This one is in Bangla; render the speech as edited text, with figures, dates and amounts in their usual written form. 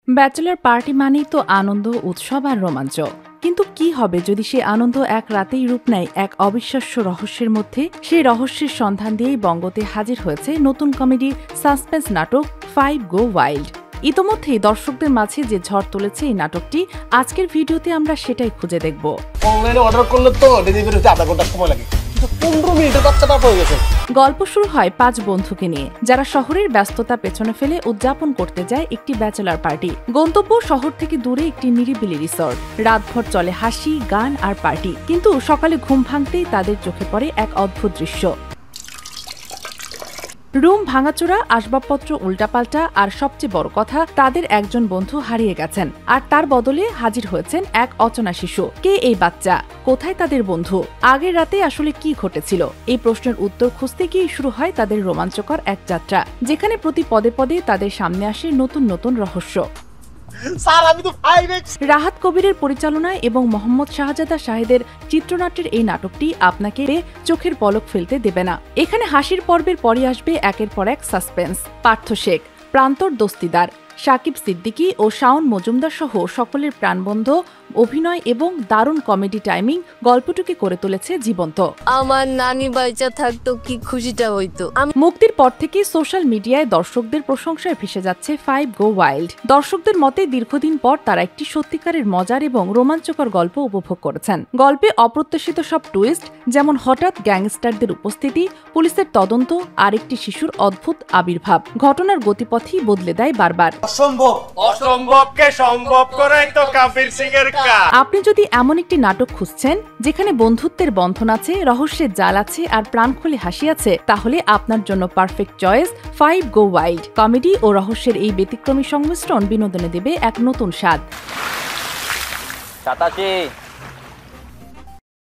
ব্যাচেলর পার্টি মানেই তো আনন্দ, উৎসব আর রোমাঞ্চ। কিন্তু কি হবে যদি সে আনন্দ এক রাতেই রূপ নেয় এক অবিশ্বাস্য রহস্যের মধ্যে? সেই রহস্যের সন্ধান দিয়েই বঙ্গতে হাজির হয়েছে নতুন কমেডি সাসপেন্স নাটক 5 গো ওয়াইল্ড। ইতোমধ্যেই দর্শকদের মাঝে যে ঝড় তুলেছে এই নাটকটি, আজকের ভিডিওতে আমরা সেটাই খুঁজে দেখব। অনলাইনে অর্ডার করলে তো ডেলিভারি হতে আধা ঘন্টা সময় লাগে, 15 মিনিটে বাচ্চাটা পেয়ে গেছে। গল্প শুরু হয় 5 বন্ধুকে নিয়ে, যারা শহরের ব্যস্ততা পেছনে ফেলে উদযাপন করতে যায় একটি ব্যাচেলর পার্টি। গন্তব্য শহর থেকে দূরে একটি নিরিবিলি রিসর্ট। রাতভর চলে হাসি, গান আর পার্টি। কিন্তু সকালে ঘুম ভাঙতেই তাদের চোখে পড়ে এক অদ্ভুত দৃশ্য। রুম ভাঙাচোরা, আসবাবপত্র উল্টাপাল্টা, আর সবচেয়ে বড় কথা, তাদের একজন বন্ধু হারিয়ে গেছেন, আর তার বদলে হাজির হয়েছেন এক অচেনা শিশু। কে এই বাচ্চা? কোথায় তাদের বন্ধু? আগের রাতে আসলে কি ঘটেছিল? এই প্রশ্নের উত্তর খুঁজতে গিয়ে শুরু হয় তাদের রোমাঞ্চকর এক যাত্রা, যেখানে প্রতি পদে পদে তাদের সামনে আসে নতুন নতুন রহস্য। রাহাত কবিরের পরিচালনায় এবং মোহাম্মদ শাহজাদা শাহেদের চিত্রনাট্যের এই নাটকটি আপনাকে চোখের পলক ফেলতে দেবে না। এখানে হাসির পর্বের পরই আসবে একের পর এক সাসপেন্স। পার্থ শেখ, প্রান্তর দস্তিদার, সাকিব সিদ্দিকী ও শাওন মজুমদার সহ সকলের প্রাণবন্ধ অভিনয় এবং দারুণ কমেডি টাইমিং গল্পটিকে করে তুলেছে জীবন্ত। আমার নানি বাইচা থাকতো কি খুশিটা হইতো। মুক্তির পর থেকে সোশ্যাল মিডিয়ায় দর্শকদের প্রশংসায় ভেসে যাচ্ছে 5 গো ওয়াইল্ড। দর্শকদের মতে দীর্ঘদিন পর তারা একটি সত্যিকারের মজার এবং রোমাঞ্চকর গল্প উপভোগ করেছেন। গল্পে অপ্রত্যাশিত সব টুইস্ট, যেমন হঠাৎ গ্যাংস্টারদের উপস্থিতি, পুলিশের তদন্ত আর একটি শিশুর অদ্ভুত আবির্ভাব, ঘটনার গতিপথই বদলে দেয় বারবার। অসম্ভবকে সম্ভব করাই তো কবির সিং এর কাজ। আপনি যদি এমন একটি নাটক খুঁজছেন যেখানে বন্ধুত্বের বন্ধন আছে, রহস্যের জাল আছে আর প্রাণ খুলে হাসি আছে, তাহলে আপনার জন্য পারফেক্ট চয়েস 5 গো ওয়াইল্ড। কমেডি ও রহস্যের এই ব্যতিক্রমী সংমিশ্রণ বিনোদনে দেবে এক নতুন স্বাদ।